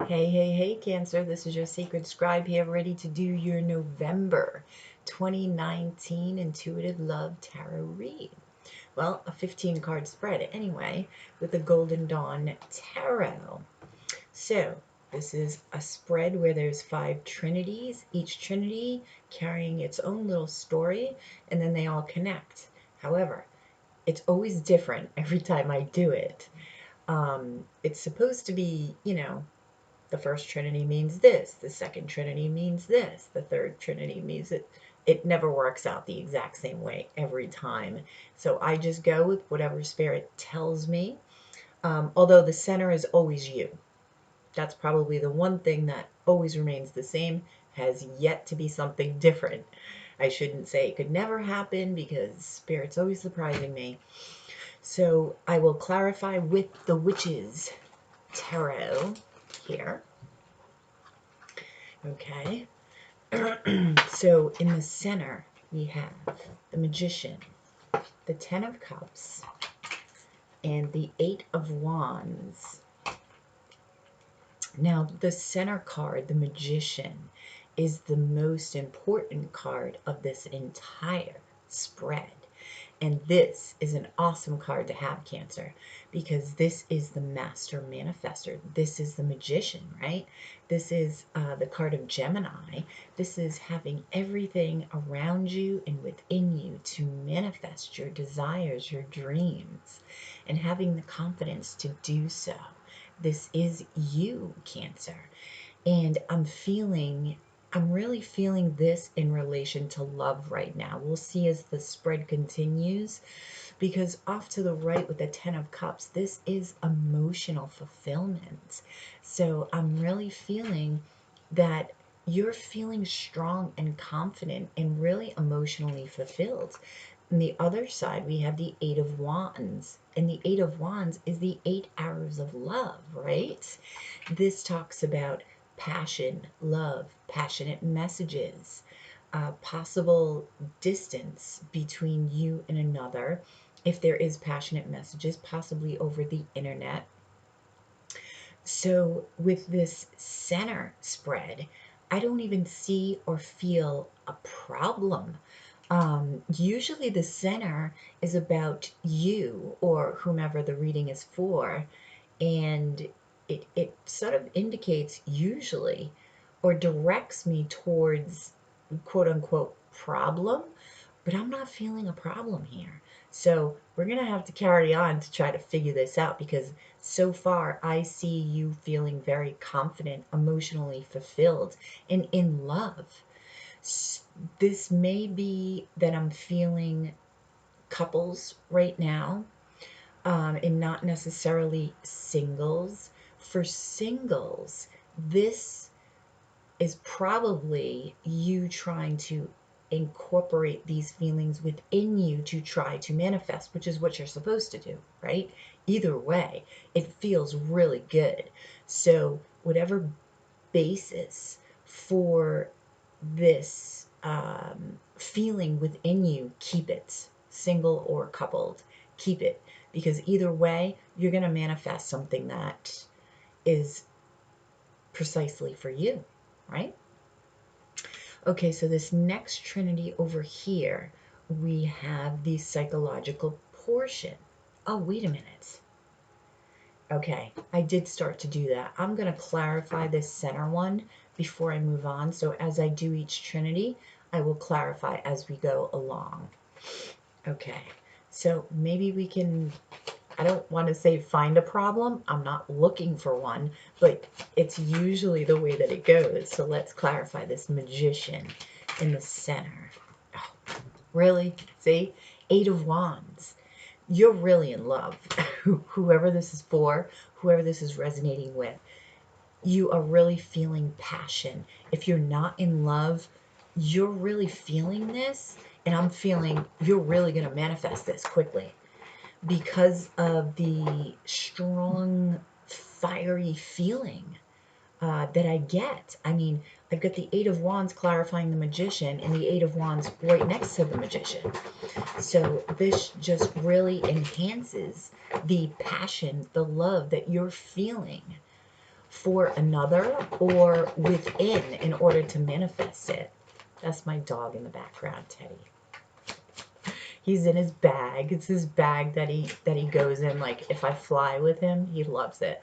Hey, hey, hey, Cancer. This is your Sacred Scribe here, ready to do your November 2019 Intuitive Love Tarot read. Well, a 15-card spread anyway, with the Golden Dawn Tarot. So, this is a spread where there's 5 trinities, each trinity carrying its own little story, and then they all connect. However, it's always different every time I do it. It's supposed to be, the first trinity means this, the second trinity means this, the third trinity means it. It never works out the exact same way every time. So I just go with whatever spirit tells me. Although the center is always you. That's probably the one thing that always remains the same, has yet to be something different. I shouldn't say it could never happen because spirit's always surprising me. So I will clarify with the Witches Tarot here. Okay. So in the center, we have the Magician, the Ten of Cups, and the Eight of Wands. Now, the center card, the Magician, is the most important card of this entire spread. And this is an awesome card to have, Cancer, because this is the master manifester. This is the Magician, right? This is the card of Gemini. This is having everything around you and within you to manifest your desires, your dreams, and having the confidence to do so. This is you, Cancer. And I'm really feeling this in relation to love right now. We'll see as the spread continues, because off to the right with the Ten of Cups, this is emotional fulfillment. So I'm really feeling that you're feeling strong and confident and really emotionally fulfilled. On the other side, we have the Eight of Wands. And the Eight of Wands is the 8 arrows of love, right? This talks about passion, love, passionate messages, possible distance between you and another, if there is passionate messages, possibly over the internet. So with this center spread, I don't even see or feel a problem. Usually the center is about you or whomever the reading is for, and it sort of indicates usually or directs me towards quote unquote problem, but I'm not feeling a problem here. So we're going to have to carry on to try to figure this out, because so far I see you feeling very confident, emotionally fulfilled, and in love. This may be that I'm feeling couples right now, and not necessarily singles. For singles, this is probably you trying to incorporate these feelings within you to try to manifest, which is what you're supposed to do, right? Either way, it feels really good. So, whatever basis for this feeling within you, keep it, single or coupled, keep it, because either way, you're going to manifest something that is precisely for you, right? Okay, so this next trinity over here, we have the psychological portion. Oh, wait a minute. Okay, I did start to do that. I'm going to clarify this center one before I move on. So as I do each trinity, I will clarify as we go along. Okay, so maybe we can, I don't want to say find a problem. I'm not looking for one, but it's usually the way that it goes. So let's clarify this Magician in the center. Oh, really? See? Eight of Wands. You're really in love. Whoever this is for, whoever this is resonating with, you are really feeling passion. If you're not in love, you're really feeling this, and I'm feeling you're really going to manifest this quickly because of the strong, fiery feeling that I get. I mean, I've got the Eight of Wands clarifying the Magician and the Eight of Wands right next to the Magician. So this just really enhances the passion, the love that you're feeling for another or within in order to manifest it. That's my dog in the background, Teddy. He's in his bag. It's his bag that he goes in. Like, if I fly with him, he loves it.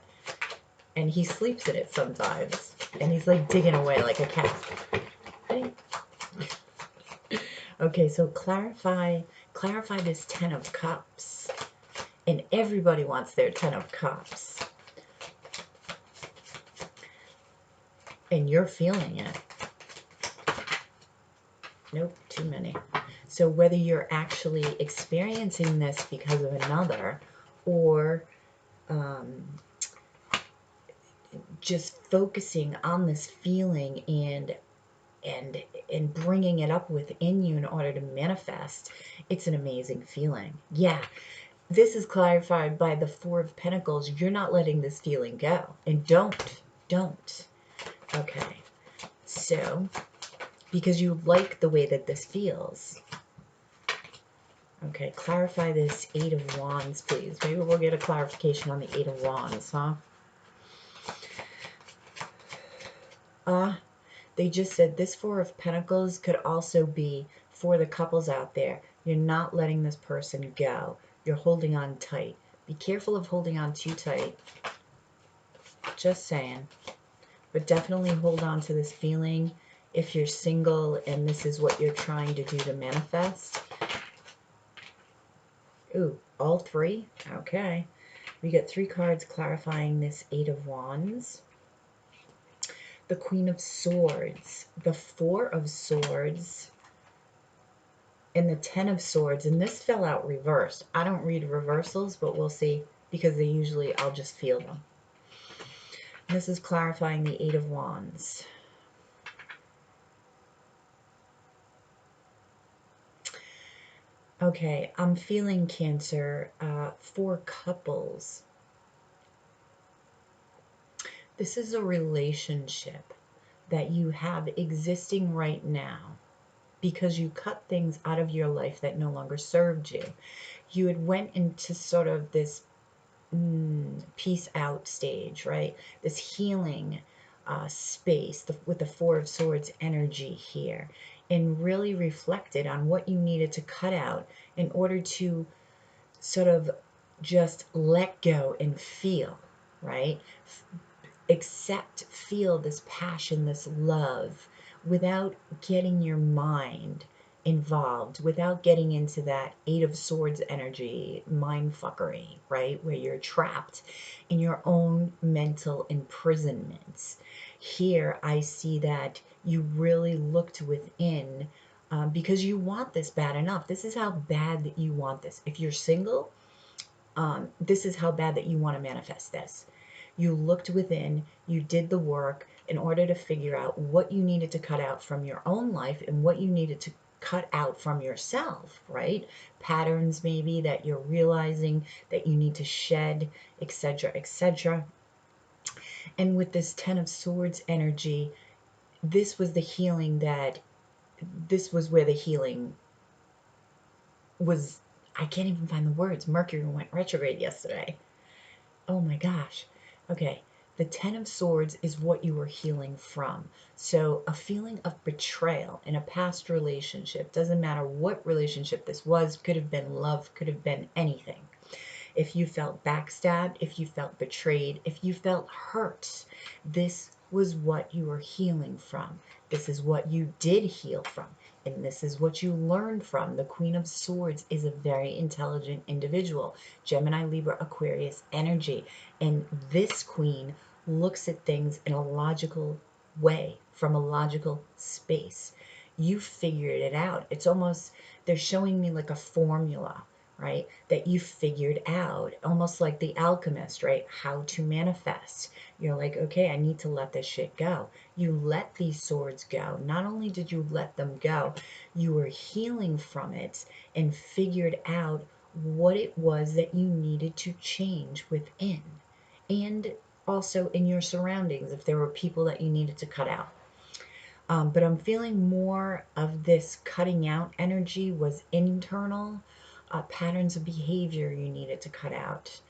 And he sleeps in it sometimes. And he's like digging away like a cat. Hey. Okay, so clarify this 10 of Cups. And everybody wants their 10 of Cups. And you're feeling it. Nope, too many. So whether you're actually experiencing this because of another, or just focusing on this feeling and bringing it up within you in order to manifest, it's an amazing feeling. Yeah, this is clarified by the Four of Pentacles. You're not letting this feeling go, and don't. Okay, so because you like the way that this feels. Okay, clarify this Eight of Wands, please. Maybe we'll get a clarification on the Eight of Wands, huh? They just said this Four of Pentacles could also be for the couples out there. You're not letting this person go. You're holding on tight. Be careful of holding on too tight. Just saying. But definitely hold on to this feeling if you're single and this is what you're trying to do to manifest. Ooh, all three? Okay. We get 3 cards clarifying this Eight of Wands. The Queen of Swords, the Four of Swords, and the 10 of Swords. And this fell out reversed. I don't read reversals, but we'll see, because they usually, I'll just feel them. And this is clarifying the Eight of Wands. Okay, I'm feeling Cancer for couples. This is a relationship that you have existing right now because you cut things out of your life that no longer served you. You had went into sort of this peace out stage, right? This healing space with the Four of Swords energy here, and really reflected on what you needed to cut out in order to sort of just let go and feel, right? Accept, feel this passion, this love, without getting your mind involved, without getting into that Eight of Swords energy, mind fuckery, right? Where you're trapped in your own mental imprisonments. Here, I see that you really looked within because you want this bad enough. This is how bad that you want this. If you're single, this is how bad that you want to manifest this. You looked within, you did the work in order to figure out what you needed to cut out from your own life and what you needed to cut out from yourself, right? Patterns maybe that you're realizing that you need to shed, etc., etc. And with this 10 of Swords energy, this was the healing this was where the healing was. I can't even find the words. Mercury went retrograde yesterday. Oh my gosh. Okay. The 10 of Swords is what you were healing from. So a feeling of betrayal in a past relationship, doesn't matter what relationship this was, could have been love, could have been anything. If you felt backstabbed, if you felt betrayed, if you felt hurt, this was what you were healing from. This is what you did heal from. And this is what you learned from. The Queen of Swords is a very intelligent individual. Gemini, Libra, Aquarius energy. And this queen looks at things in a logical way, from a logical space. You figured it out. It's almost, they're showing me like a formula, right? That you figured out, almost like the alchemist, right? How to manifest. You're like, okay, I need to let this shit go. You let these swords go. Not only did you let them go, you were healing from it and figured out what it was that you needed to change within. And also in your surroundings, if there were people that you needed to cut out. But I'm feeling more of this cutting out energy was internal. Patterns of behavior you needed to cut out.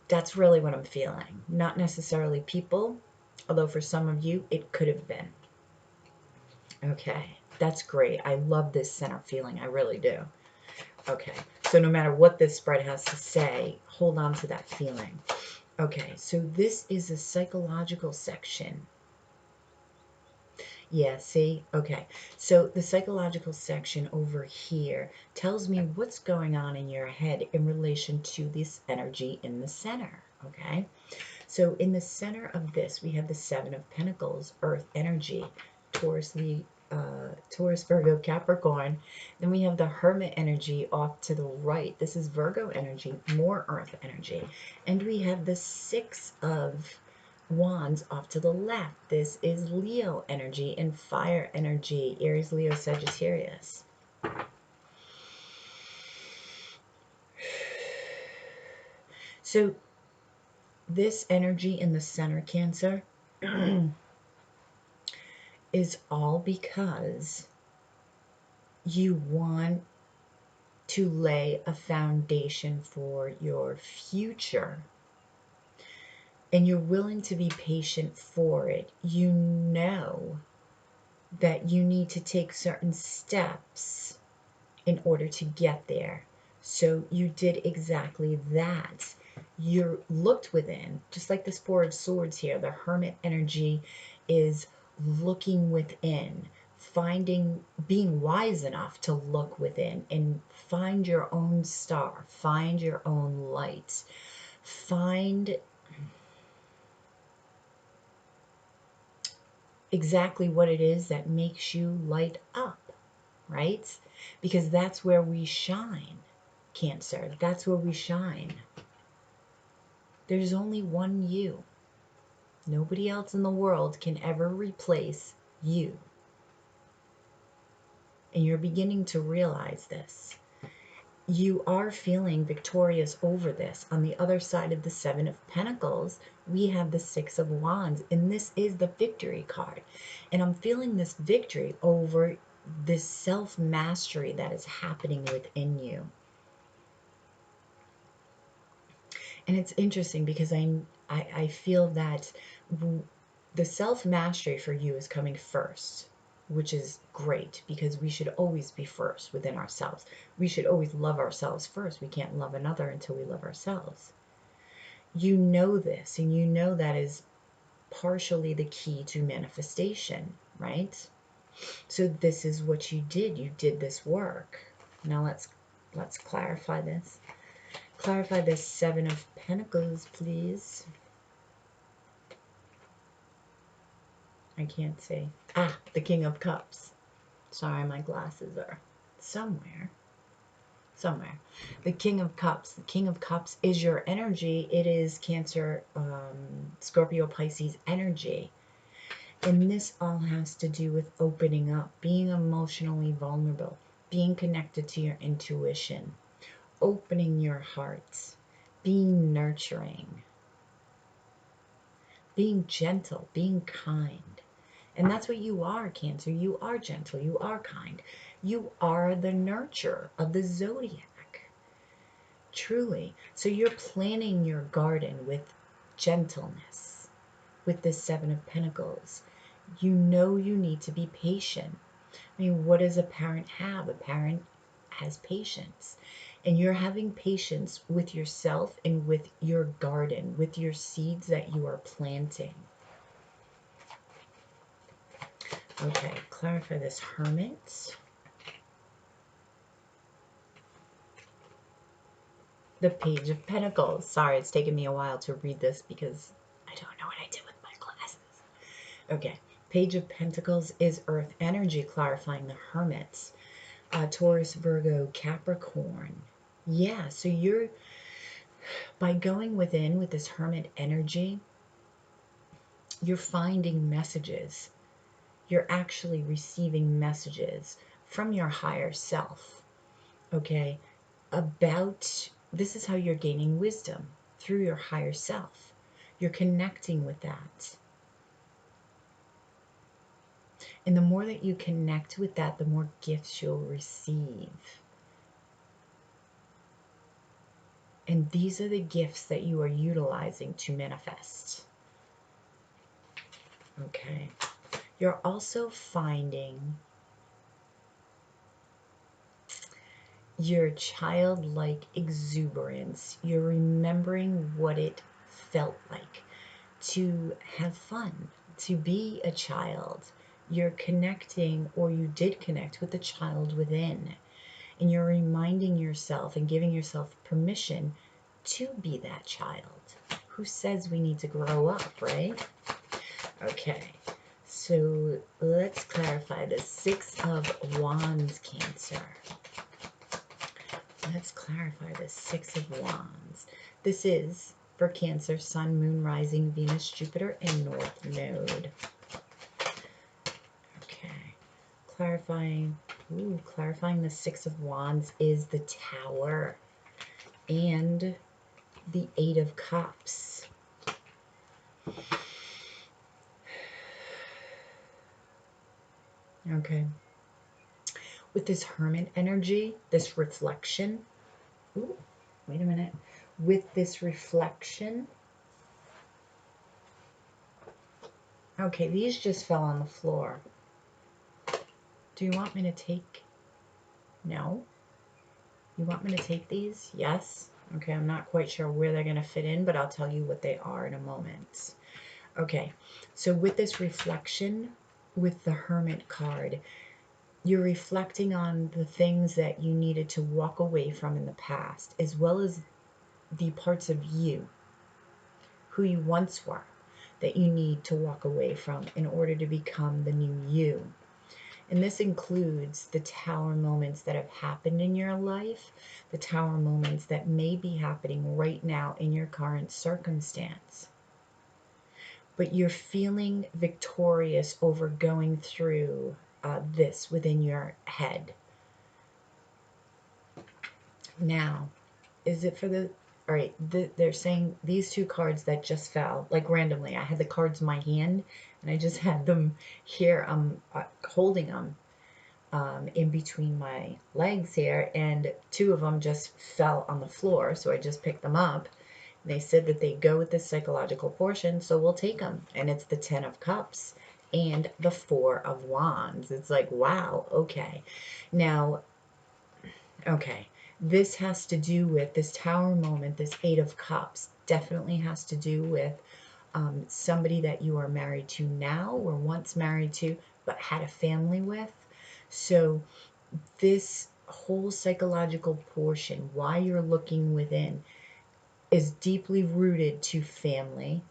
That's really what I'm feeling. Not necessarily people, although for some of you, it could have been. Okay, that's great. I love this center feeling. I really do. Okay, so no matter what this spread has to say, hold on to that feeling. Okay, so this is a psychological section. Yeah, see? Okay, so the psychological section over here tells me what's going on in your head in relation to this energy in the center. Okay, so in the center of this, we have the Seven of Pentacles, Earth energy, Taurus, Virgo, Capricorn. Then we have the Hermit energy off to the right. This is Virgo energy, more Earth energy. And we have the Six of Wands off to the left. This is Leo energy and fire energy, Aries, Leo, Sagittarius. So this energy in the center, Cancer, is all because you want to lay a foundation for your future, and you're willing to be patient for it. You know that you need to take certain steps in order to get there. So you did exactly that. You looked within, just like this Four of Swords here. The Hermit energy is looking within, being wise enough to look within and find your own star, find your own light, find exactly what it is that makes you light up, right? Because that's where we shine, Cancer. That's where we shine. There's only one you. Nobody else in the world can ever replace you. And you're beginning to realize this. You are feeling victorious over this. On the other side of the Seven of Pentacles, we have the Six of Wands, and this is the victory card. And I'm feeling this victory over this self-mastery that is happening within you. And it's interesting because I feel that the self-mastery for you is coming first, which is great because we should always be first within ourselves. We should always love ourselves first. We can't love another until we love ourselves. You know this, and you know that is partially the key to manifestation, right? So this is what you did. You did this work. Now let's clarify this. Clarify this Seven of Pentacles, please. I can't see. Ah, the King of Cups. Sorry, my glasses are somewhere. Somewhere. The King of Cups. The King of Cups is your energy. It is Cancer, Scorpio, Pisces energy. And this all has to do with opening up, being emotionally vulnerable, being connected to your intuition, opening your heart, being nurturing, being gentle, being kind. And that's what you are, Cancer. You are gentle. You are kind. You are the nurturer of the zodiac. Truly. So you're planning your garden with gentleness, with the Seven of Pentacles. You know you need to be patient. I mean, what does a parent have? A parent has patience. And you're having patience with yourself and with your garden, with your seeds that you are planting. Okay, clarify this Hermit. The Page of Pentacles. Sorry, it's taken me a while to read this because I don't know what I did with my glasses. Okay, Page of Pentacles is Earth energy, clarifying the Hermits. Taurus, Virgo, Capricorn. Yeah, so you're, by going within with this Hermit energy, you're finding messages. You're actually receiving messages from your higher self, okay, about, this is how you're gaining wisdom, through your higher self. You're connecting with that. And the more that you connect with that, the more gifts you'll receive. And these are the gifts that you are utilizing to manifest. Okay. You're also finding your childlike exuberance. You're remembering what it felt like to have fun, to be a child. You're connecting, or you did connect with the child within, and you're reminding yourself and giving yourself permission to be that child. Who says we need to grow up, right? Okay, so let's clarify the Six of Wands, Cancer. Let's clarify the Six of Wands. This is for Cancer, Sun, Moon, Rising, Venus, Jupiter, and North Node. Okay, clarifying the Six of Wands is the Tower and the Eight of Cups. Okay. With this Hermit energy, this reflection, ooh, wait a minute. With this reflection, okay, these just fell on the floor. Do you want me to take? No? You want me to take these? Yes? Okay, I'm not quite sure where they're going to fit in, but I'll tell you what they are in a moment. Okay, so with this reflection, with the Hermit card, you're reflecting on the things that you needed to walk away from in the past, as well as the parts of you, who you once were, that you need to walk away from in order to become the new you. And this includes the Tower moments that have happened in your life, the Tower moments that may be happening right now in your current circumstance. But you're feeling victorious over going through this within your head. Now, is it for the... All right, they're saying these two cards that just fell, like randomly. I had the cards in my hand, and I just had them here. I'm holding them in between my legs here, and two of them just fell on the floor, so I just picked them up. They said that they go with the psychological portion, so we'll take them. And it's the Ten of Cups and the Four of Wands. It's like, wow, okay. Now, okay, this has to do with this Tower moment, this Eight of Cups, definitely has to do with somebody that you are married to now, or once married to, but had a family with. So this whole psychological portion, why you're looking within, is deeply rooted to family,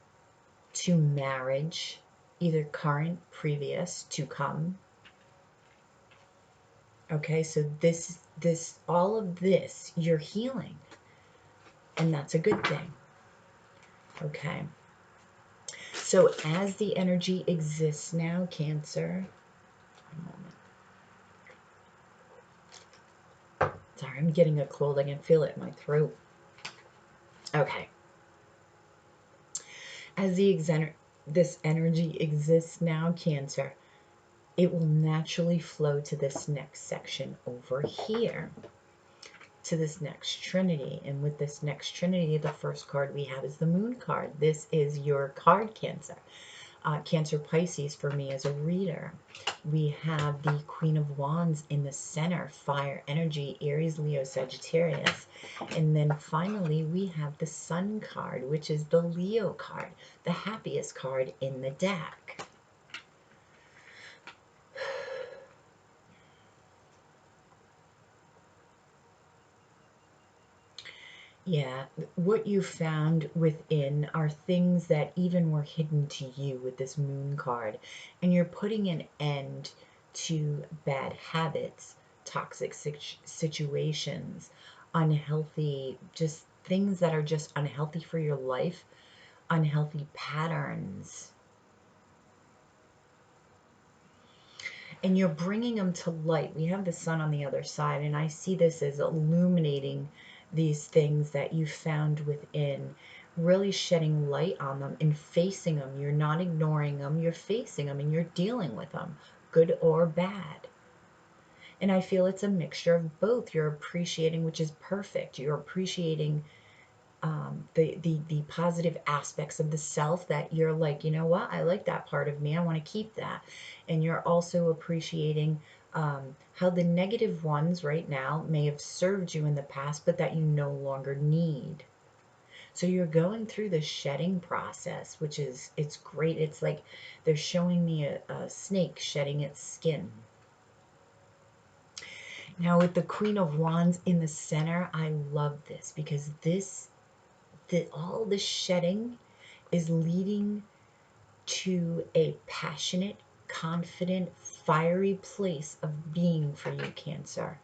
to marriage, either current, previous, to come. Okay, so all of this, you're healing, and that's a good thing. Okay, so as the energy exists now, Cancer, one moment. Sorry, I'm getting a cold. I can feel it in my throat. Okay. As this energy exists now, Cancer, it will naturally flow to this next section over here, to this next Trinity. And with this next Trinity, the first card we have is the Moon card. This is your card, Cancer. Cancer Pisces for me as a reader. We have the Queen of Wands in the center, fire energy, Aries, Leo, Sagittarius. And then finally we have the Sun card, which is the Leo card, the happiest card in the deck. Yeah, what you found within are things that even were hidden to you with this Moon card. And you're putting an end to bad habits, toxic situations, unhealthy, just things that are just unhealthy for your life, unhealthy patterns. And you're bringing them to light. We have the sun on the other side, and I see this as illuminating these things that you found within, really shedding light on them and facing them. You're not ignoring them, you're facing them, and you're dealing with them, good or bad. And I feel it's a mixture of both. You're appreciating, which is perfect. You're appreciating the positive aspects of the self that you're like, you know what, I like that part of me, I want to keep that. And you're also appreciating how the negative ones right now may have served you in the past, but that you no longer need. So you're going through the shedding process, which is, it's great. It's like they're showing me a snake shedding its skin. Now with the Queen of Wands in the center, I love this because all the shedding is leading to a passionate, confident, fiery place of being for you, Cancer.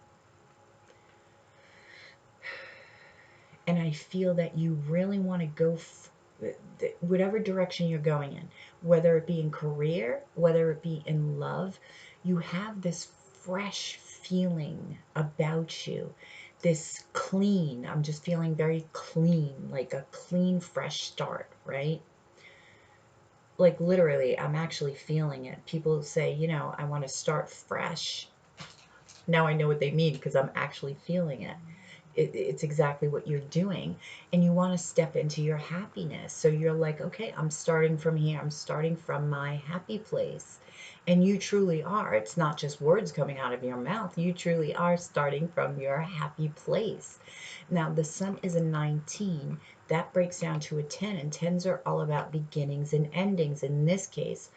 And I feel that you really want to go whatever direction you're going in, whether it be in career, whether it be in love, you have this fresh feeling about you, this clean, I'm just feeling very clean, like a clean, fresh start, right? Like literally, I'm actually feeling it. People say, you know, I want to start fresh. Now I know what they mean because I'm actually feeling it. It's exactly what you're doing, and you want to step into your happiness. So you're like, okay, I'm starting from here, I'm starting from my happy place. And you truly are. It's not just words coming out of your mouth, you truly are starting from your happy place. Now the sun is a 19, that breaks down to a 10, and 10s are all about beginnings and endings. In this case,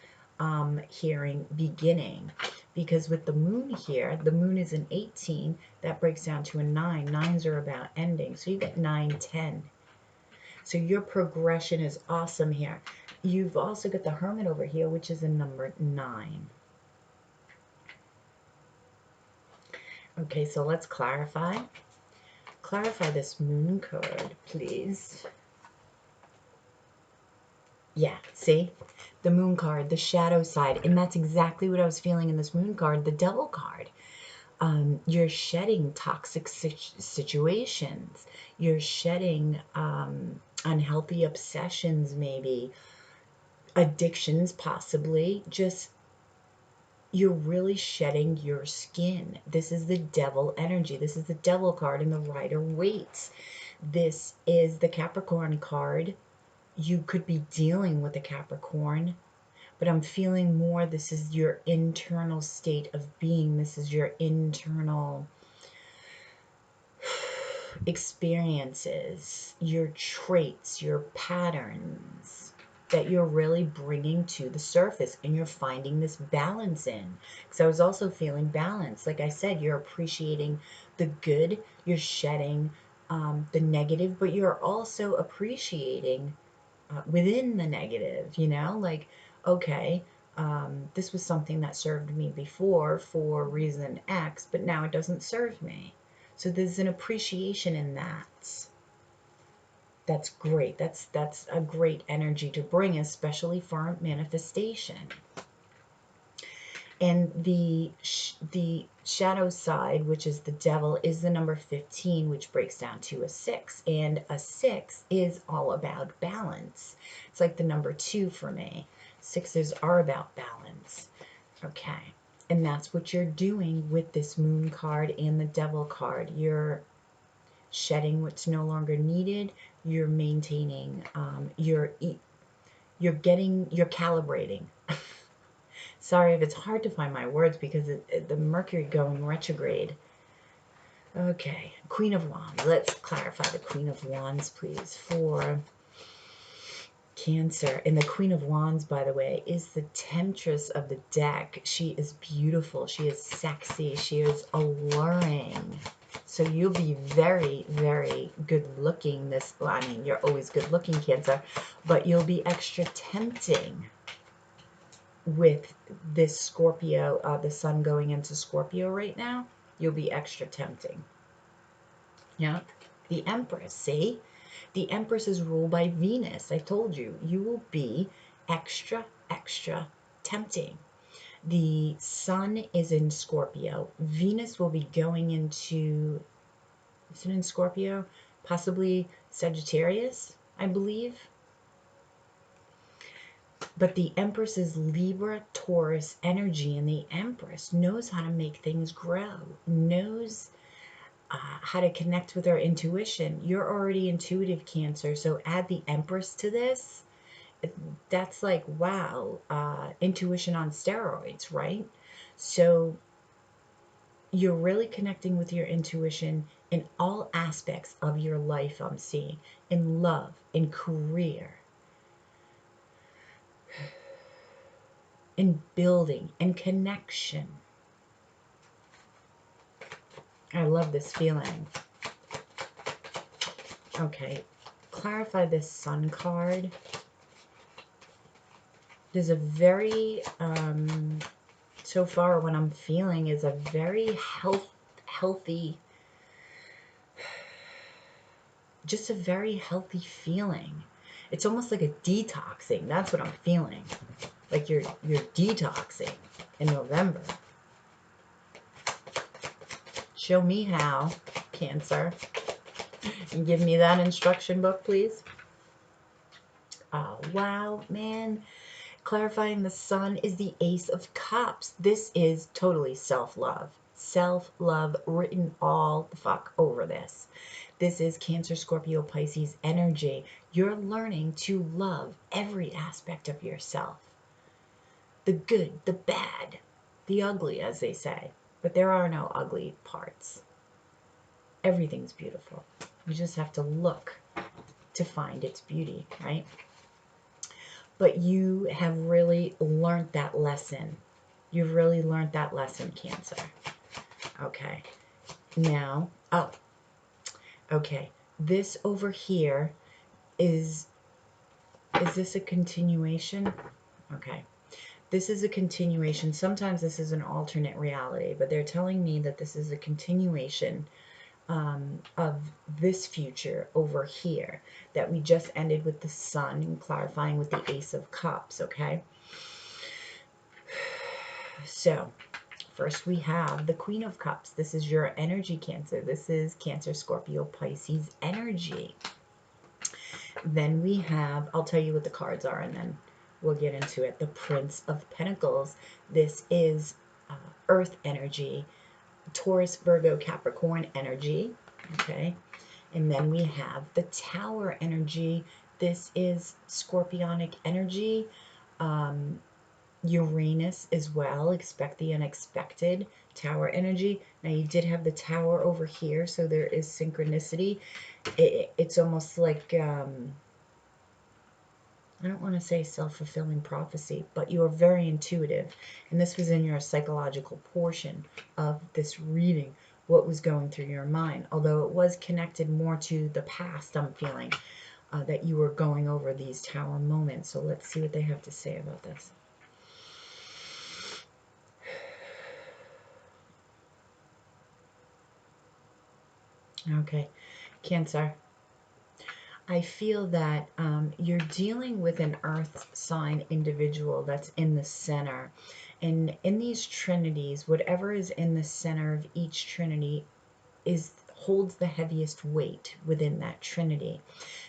hearing beginning, because with the moon here, the moon is an 18, that breaks down to a 9. 9s are about ending. So you get 9, 10. So your progression is awesome here. You've also got the Hermit over here, which is a number 9. Okay, so let's clarify. Clarify this moon card, please. Yeah, see? The moon card, the shadow side. And that's exactly what I was feeling in this moon card, the devil card. You're shedding toxic situations. You're shedding unhealthy obsessions, maybe addictions, possibly. Just you're really shedding your skin. This is the devil energy. This is the devil card, and the Rider waits. This is the Capricorn card. You could be dealing with a Capricorn, but I'm feeling more this is your internal state of being. This is your internal experiences, your traits, your patterns that you're really bringing to the surface, and you're finding this balance in. Because I was also feeling balance. Like I said, you're appreciating the good, you're shedding the negative, but you're also appreciating within the negative, you know, like, okay, this was something that served me before for reason X, but now it doesn't serve me. So there's an appreciation in that. That's great. That's a great energy to bring, especially for manifestation. And the shadow side, which is the devil, is the number 15, which breaks down to a 6. And a 6 is all about balance. It's like the number 2 for me. 6s are about balance. Okay. And that's what you're doing with this moon card and the devil card. You're shedding what's no longer needed. You're maintaining, you're calibrating. Sorry if it's hard to find my words because the Mercury going retrograde. Okay, Queen of Wands. Let's clarify the Queen of Wands, please, for Cancer. And the Queen of Wands, by the way, is the temptress of the deck. She is beautiful. She is sexy. She is alluring. So you'll be very, very good looking. Well, I mean, you're always good looking, Cancer, but you'll be extra tempting with this Scorpio, the sun going into Scorpio right now. You'll be extra tempting. Yeah, the Empress, see? The Empress is ruled by Venus. I told you, you will be extra, extra tempting. The sun is in Scorpio. Venus will be going into, is it in Scorpio? Possibly Sagittarius, I believe. But the Empress is Libra, Taurus energy, and the Empress knows how to make things grow, knows how to connect with our intuition. You're already intuitive, Cancer, so add the Empress to this. That's like, wow, intuition on steroids, right? So you're really connecting with your intuition in all aspects of your life, I'm seeing, in love, in career, in building, in connection. I love this feeling. Okay, clarify this Sun card. There's a very, so far what I'm feeling is a very healthy, just a very healthy feeling. It's almost like a detoxing. That's what I'm feeling. Like you're detoxing in November. Show me how, Cancer. And give me that instruction book, please. Oh, wow, man. Clarifying the Sun is the Ace of Cups. This is totally self-love. Self-love written all the fuck over this. This is Cancer, Scorpio, Pisces energy. You're learning to love every aspect of yourself. The good, the bad, the ugly, as they say. But there are no ugly parts. Everything's beautiful. You just have to look to find its beauty, right? But you have really learned that lesson. You've really learned that lesson, Cancer. Okay. Now, oh, okay. This over here is this a continuation? Okay. This is a continuation. Sometimes this is an alternate reality, but they're telling me that this is a continuation of this future over here that we just ended with the Sun and clarifying with the Ace of Cups, okay? So, first we have the Queen of Cups. This is your energy, Cancer. This is Cancer, Scorpio, Pisces energy. Then we have, I'll tell you what the cards are and then we'll get into it. The Prince of Pentacles. This is Earth energy. Taurus, Virgo, Capricorn energy. Okay. And then we have the Tower energy. This is Scorpionic energy. Uranus as well. Expect the unexpected. Tower energy. Now you did have the Tower over here, so there is synchronicity. It's almost like, I don't want to say self-fulfilling prophecy, but you are very intuitive. And this was in your psychological portion of this reading, what was going through your mind. Although it was connected more to the past, I'm feeling that you were going over these Tower moments. So let's see what they have to say about this. Okay, Cancer. I feel that you're dealing with an earth sign individual that's in the center. And in these trinities, whatever is in the center of each trinity holds the heaviest weight within that trinity.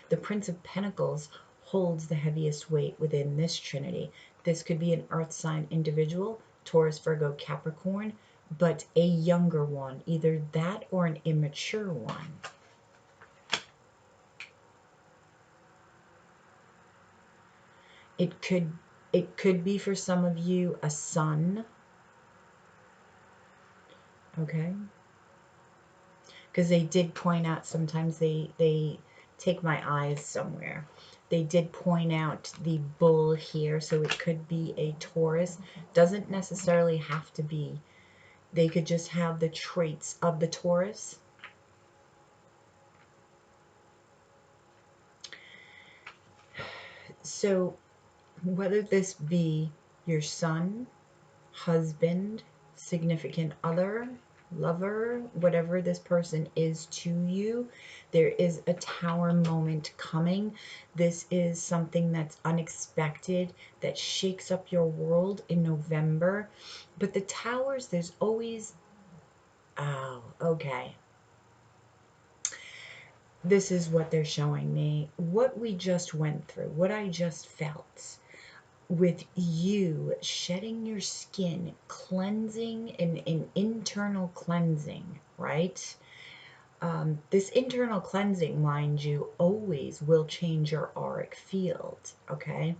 The Prince of Pentacles holds the heaviest weight within this trinity. This could be an earth sign individual, Taurus, Virgo, Capricorn, but a younger one, either that or an immature one. It could be for some of you a son, okay? Because they did point out sometimes they take my eyes somewhere. They did point out the bull here, so it could be a Taurus. Doesn't necessarily have to be. They could just have the traits of the Taurus. So whether this be your son, husband, significant other, lover, whatever this person is to you, there is a Tower moment coming. This is something that's unexpected, that shakes up your world in November. But the Towers, there's always, oh, okay. This is what they're showing me. What we just went through, what I just felt with you shedding your skin, cleansing, an internal cleansing, right? This internal cleansing, mind you, always will change your auric field, okay?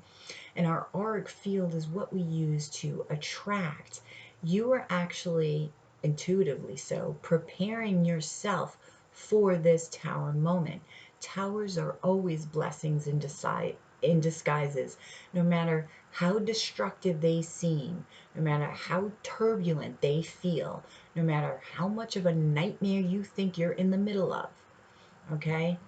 And our auric field is what we use to attract. You are actually, intuitively so, preparing yourself for this tower moment. Towers are always blessings in disguises, no matter how destructive they seem, no matter how turbulent they feel, no matter how much of a nightmare you think you're in the middle of, okay?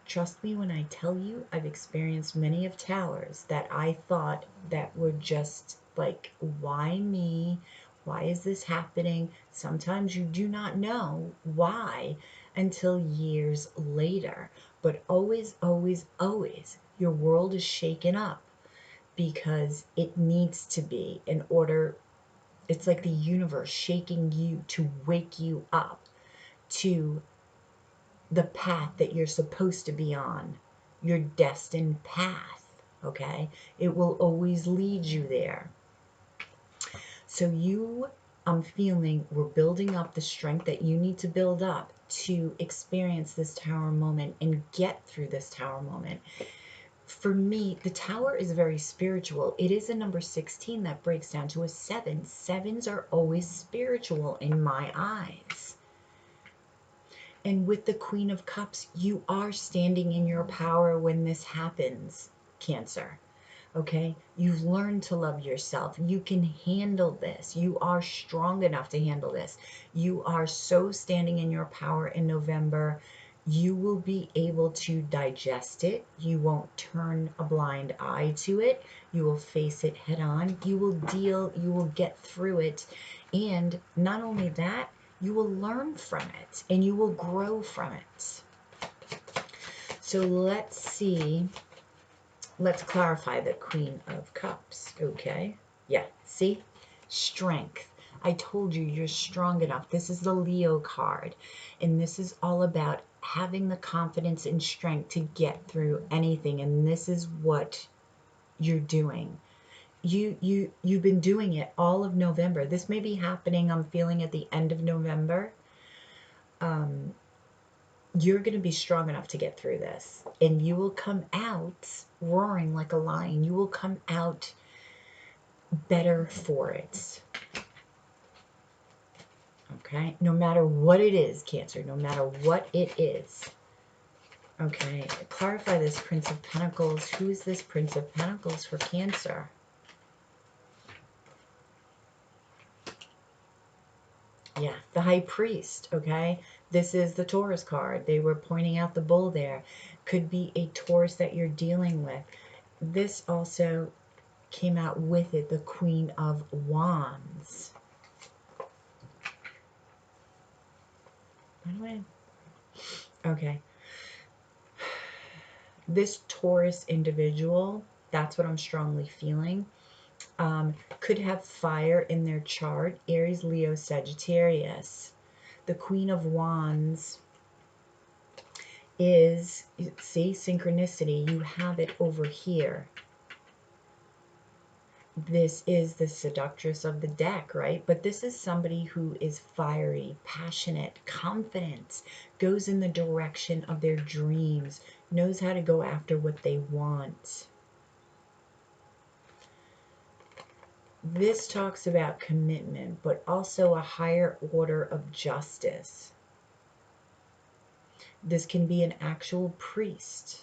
Trust me when I tell you, I've experienced many of towers that I thought that were just like, why me? Why is this happening? Sometimes you do not know why until years later. But always, always, always, your world is shaken up because it needs to be in order. It's like the universe shaking you to wake you up to the path that you're supposed to be on, your destined path, okay? It will always lead you there. So I'm feeling we're building up the strength that you need to build up to experience this tower moment and get through this tower moment. For me, the tower is very spiritual. It is a number 16 that breaks down to a 7. Sevens are always spiritual in my eyes. And with the Queen of Cups, you are standing in your power when this happens, Cancer. Okay? You've learned to love yourself. You can handle this. You are strong enough to handle this. You are so standing in your power in November. You will be able to digest it. You won't turn a blind eye to it. You will face it head on. You will get through it. And not only that, you will learn from it and you will grow from it. So let's see. Let's clarify the Queen of Cups, okay? Yeah, see? Strength. I told you you're strong enough. This is the Leo card. And this is all about having the confidence and strength to get through anything. And this is what you're doing. You've been doing it all of November. This may be happening, I'm feeling, at the end of November. You're going to be strong enough to get through this. And you will come out roaring like a lion. You will come out better for it. Okay? No matter what it is, Cancer. No matter what it is. Okay. Clarify this Prince of Pentacles. Who is this Prince of Pentacles for Cancer? Yeah, the High Priest, okay? This is the Taurus card. They were pointing out the bull there. Could be a Taurus that you're dealing with. This also came out with it, the Queen of Wands. By the way, okay. This Taurus individual, that's what I'm strongly feeling, could have fire in their chart. Aries, Leo, Sagittarius. The Queen of Wands is, see, synchronicity. You have it over here. This is the seductress of the deck, right? But this is somebody who is fiery, passionate, confident, goes in the direction of their dreams, knows how to go after what they want. This talks about commitment, but also a higher order of justice. This can be an actual priest.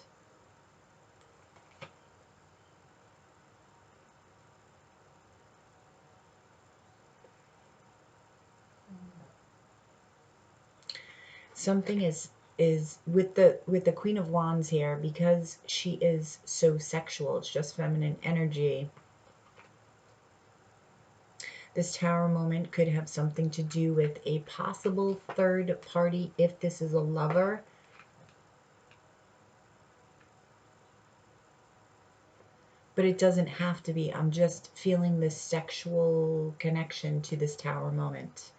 Something is with the Queen of Wands here, because she is so sexual, it's just feminine energy. This tower moment could have something to do with a possible third party if this is a lover. But it doesn't have to be. I'm just feeling this sexual connection to this tower moment.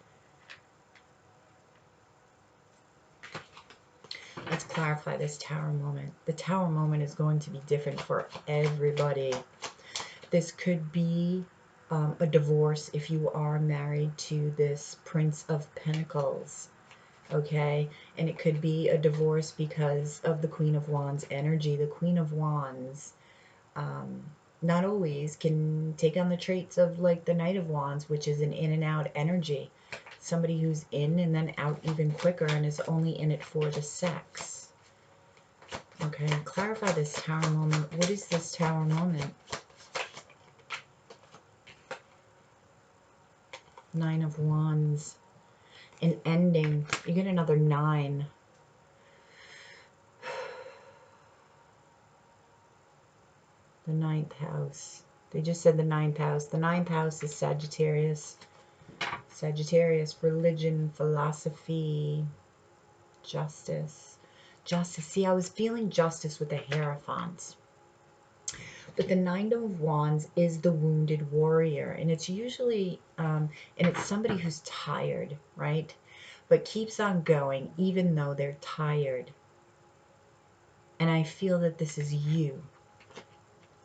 Let's clarify this tower moment. The tower moment is going to be different for everybody. This could be a divorce if you are married to this Prince of Pentacles. okay? And it could be a divorce because of the Queen of Wands energy. The Queen of Wands not always can take on the traits of like the Knight of Wands, which is an in and out energy. Somebody who's in and then out even quicker and is only in it for the sex. Okay, clarify this Tower moment. What is this Tower moment? Nine of Wands. An ending. You get another 9. The 9th house. They just said the 9th house. The 9th house is Sagittarius. Sagittarius, religion, philosophy, justice. Justice. See, I was feeling justice with the Hierophant. But the Nine of Wands is the wounded warrior. And it's usually, and it's somebody who's tired, right? But keeps on going even though they're tired. And I feel that this is you.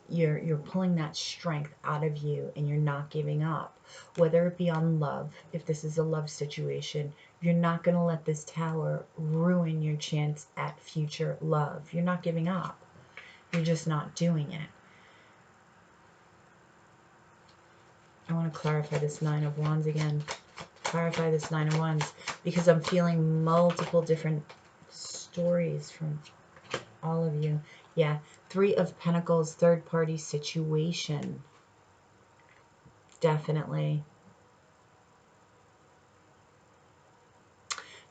You're pulling that strength out of you and you're not giving up. Whether it be on love, if this is a love situation, you're not going to let this tower ruin your chance at future love. You're not giving up. You're just not doing it. I want to clarify this Nine of Wands again. Clarify this Nine of Wands because I'm feeling multiple different stories from all of you. Yeah, Three of Pentacles, third party situation. Definitely.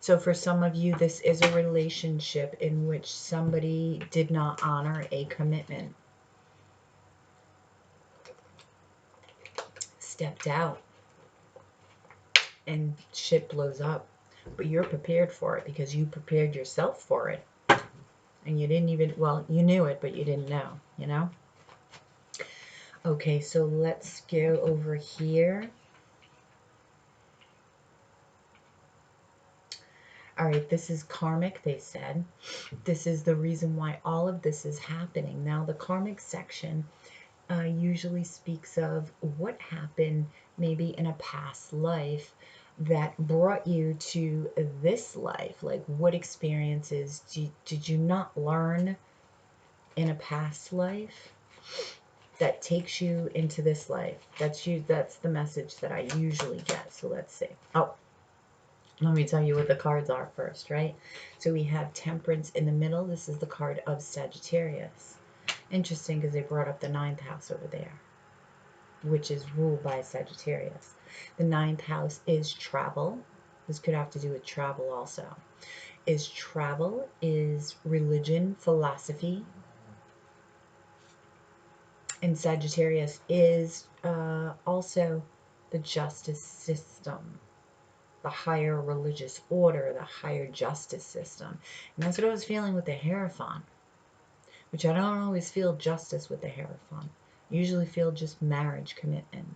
So for some of you, this is a relationship in which somebody did not honor a commitment. Stepped out and shit blows up. But you're prepared for it because you prepared yourself for it. And you didn't even, well, you knew it, but you didn't know, you know? Okay, so let's go over here. All right, this is karmic, they said. This is the reason why all of this is happening. Now, the karmic section usually speaks of what happened maybe in a past life that brought you to this life. Like, what experiences did you not learn in a past life that takes you into this life? That's the message that I usually get. So let's see. Oh, let me tell you what the cards are first, right? So we have Temperance in the middle. This is the card of Sagittarius. Interesting because they brought up the 9th house over there, which is ruled by Sagittarius. The 9th house is travel. This could have to do with travel also. Is travel, is religion, philosophy. And Sagittarius is also the justice system, the higher religious order, the higher justice system. And that's what I was feeling with the Hierophant, which I don't always feel justice with the Hierophant. I usually feel just marriage commitment.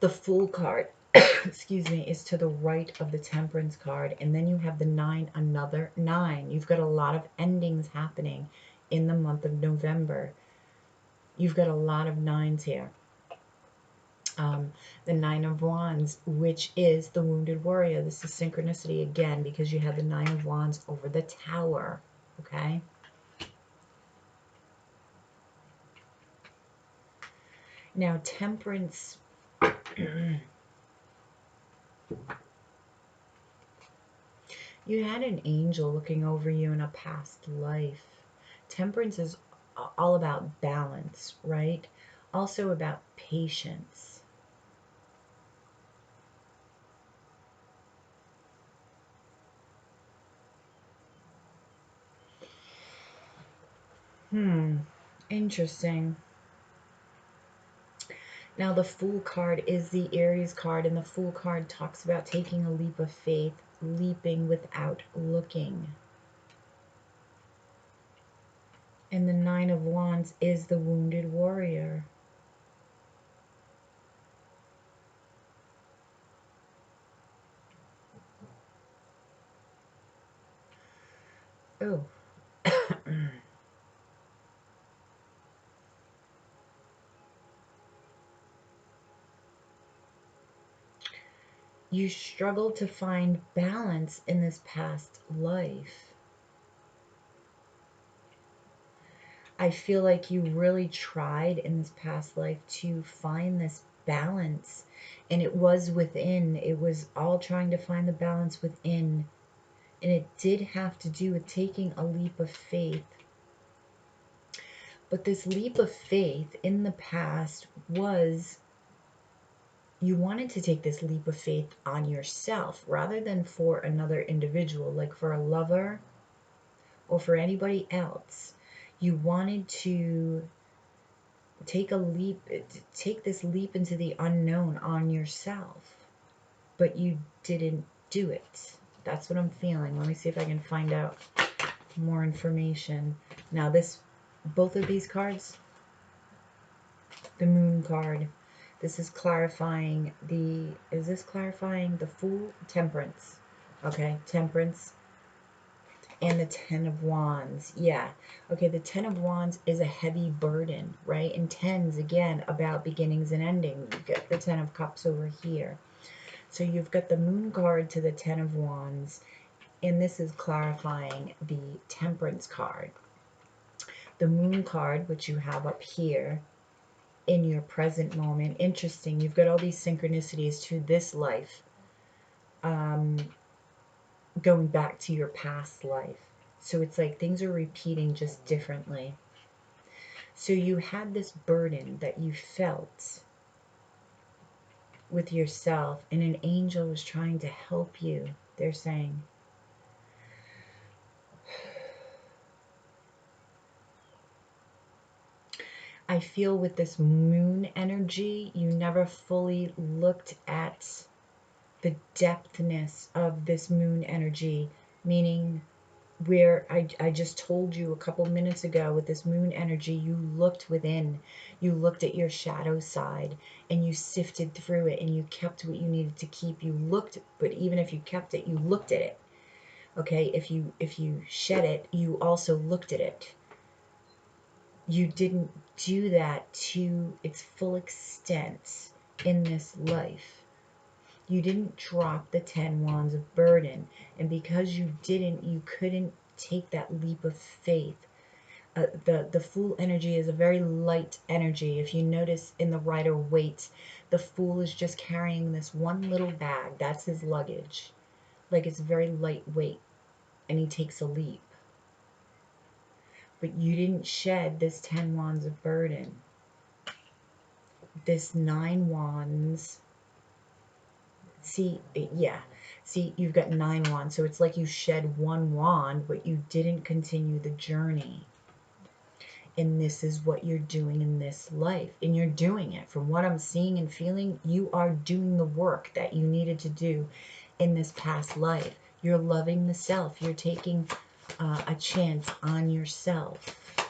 The Fool card, excuse me, is to the right of the Temperance card. And then you have the 9, another 9. You've got a lot of endings happening in the month of November. You've got a lot of 9s here. The 9 of Wands, which is the wounded warrior. This is synchronicity again because you have the 9 of Wands over the tower. Okay. Now, Temperance. You had an angel looking over you in a past life. Temperance is all about balance, right? Also about patience. Interesting. Now, the Fool card is the Aries card, and the Fool card talks about taking a leap of faith, leaping without looking. And the 9 of Wands is the wounded warrior. Oh. You struggle to find balance in this past life. I feel like you really tried in this past life to find this balance, and it was within. It was all trying to find the balance within, and it did have to do with taking a leap of faith. But this leap of faith in the past was, you wanted to take this leap of faith on yourself rather than for another individual, like for a lover or for anybody else. You wanted to take a leap, take this leap into the unknown on yourself, but you didn't do it. That's what I'm feeling. Let me see if I can find out more information. Now both of these cards, the moon card, this is clarifying is this clarifying the Fool? Temperance. Okay, Temperance. And the Ten of Wands. Yeah. Okay, the Ten of Wands is a heavy burden, right? And Tens, again, about beginnings and endings. You get the Ten of Cups over here. So you've got the Moon card to the Ten of Wands, and this is clarifying the Temperance card. The Moon card, which you have up here in your present moment. Interesting. You've got all these synchronicities to this life, going back to your past life. So it's like things are repeating just differently. So you had this burden that you felt with yourself, and an angel was trying to help you. They're saying, I feel with this moon energy, you never fully looked at the depthness of this moon energy, meaning where I just told you a couple minutes ago, with this moon energy, you looked within, you looked at your shadow side, and you sifted through it, and you kept what you needed to keep. You looked, but even if you kept it, you looked at it. Okay, if you shed it, you also looked at it. You didn't do that to its full extent in this life. You didn't drop the 10 wands of burden, and because you didn't, you couldn't take that leap of faith. The Fool energy is a very light energy. If you notice in the Rider-Waite, the Fool is just carrying this one little bag. That's his luggage. Like, it's very lightweight, and he takes a leap. But you didn't shed this 10 wands of burden. This 9 wands. See, yeah. See, you've got 9 wands, so it's like you shed 1 wand, but you didn't continue the journey. And this is what you're doing in this life. And you're doing it. From what I'm seeing and feeling, you are doing the work that you needed to do in this past life. You're loving the self. You're taking a chance on yourself.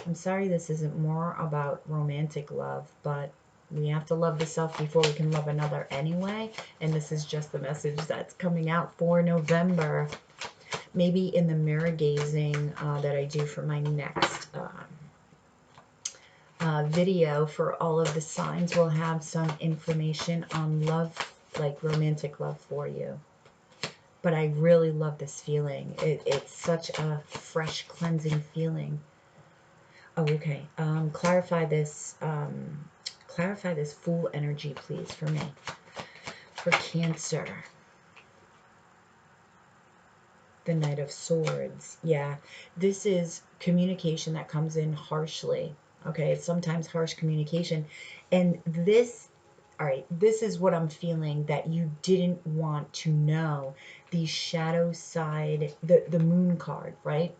I'm sorry this isn't more about romantic love, but we have to love the self before we can love another anyway. And this is just the message that's coming out for November. Maybe in the mirror gazing that I do for my next video for all of the signs, we'll have some information on love, like romantic love for you. But I really love this feeling. It's such a fresh, cleansing feeling. Oh, okay. Clarify this Fool energy, please, for me. For Cancer. The Knight of Swords. Yeah, this is communication that comes in harshly. Okay, it's sometimes harsh communication. And this, all right, this is what I'm feeling that you didn't want to know. The shadow side, the Moon card, right?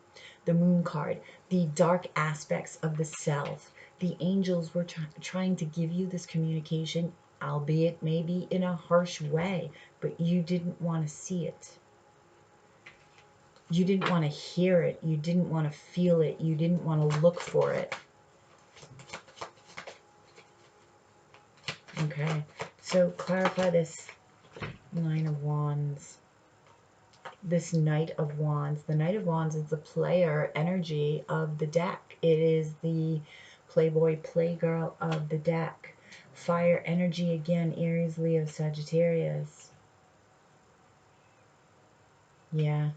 The Moon card, the dark aspects of the self. The angels were trying to give you this communication, albeit maybe in a harsh way, but you didn't want to see it. You didn't want to hear it. You didn't want to feel it. You didn't want to look for it. Okay, so clarify this Nine of Wands. This Knight of Wands. The Knight of Wands is the player energy of the deck. It is the playboy, playgirl of the deck. Fire energy again, Aries, Leo, Sagittarius. Yeah.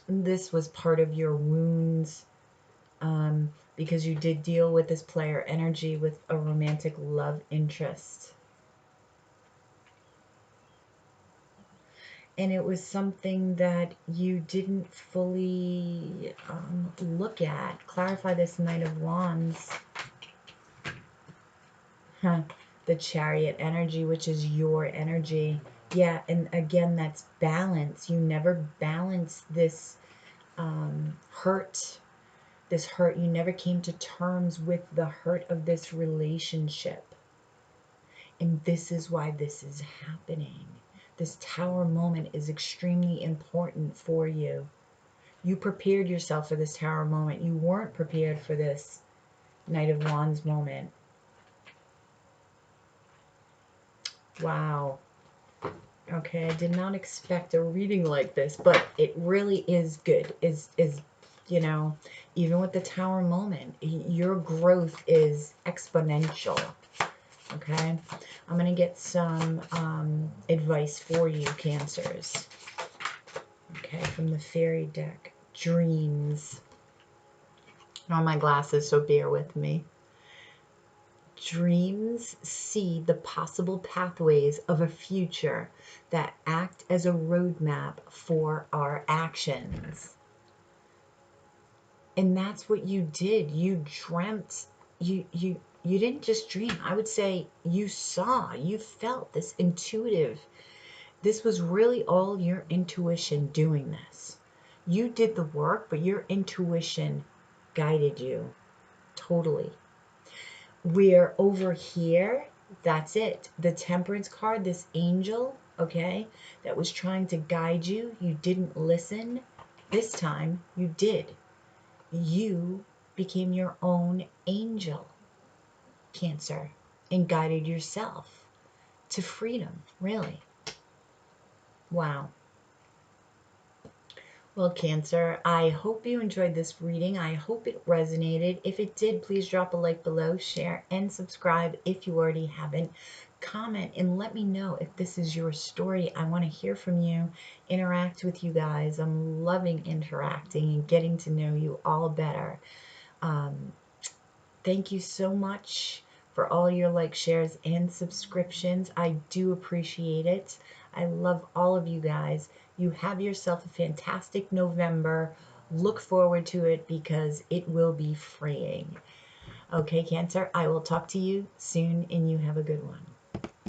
This was part of your wounds, because you did deal with this player energy with a romantic love interest. And it was something that you didn't fully look at. Clarify this Knight of Wands. Huh. The Chariot energy, which is your energy. Yeah, and again, that's balance. You never balance this hurt. This hurt. You never came to terms with the hurt of this relationship. And this is why this is happening. This Tower moment is extremely important for you. You prepared yourself for this Tower moment. You weren't prepared for this Knight of Wands moment. Wow. Okay, I did not expect a reading like this, but it really is good. You know, even with the Tower moment, your growth is exponential. Okay, I'm going to get some advice for you, Cancers. Okay, from the fairy deck. Dreams. On my glasses, so bear with me. Dreams see the possible pathways of a future that act as a roadmap for our actions. And that's what you did. You dreamt. You didn't just dream. I would say you saw, you felt this intuitive. This was really all your intuition doing this. You did the work, but your intuition guided you totally. We're over here, that's it. The Temperance card, this angel, okay, that was trying to guide you, you didn't listen. This time, you did. You became your own angel, Cancer, and guided yourself to freedom, really. Wow. Well, Cancer, I hope you enjoyed this reading. I hope it resonated. If it did, please drop a like below, share, and subscribe if you already haven't. Comment and let me know if this is your story. I want to hear from you, interact with you guys. I'm loving interacting and getting to know you all better. Thank you so much for all your likes, shares, and subscriptions. I do appreciate it. I love all of you guys. You have yourself a fantastic November. Look forward to it because it will be freeing. Okay, Cancer, I will talk to you soon and you have a good one.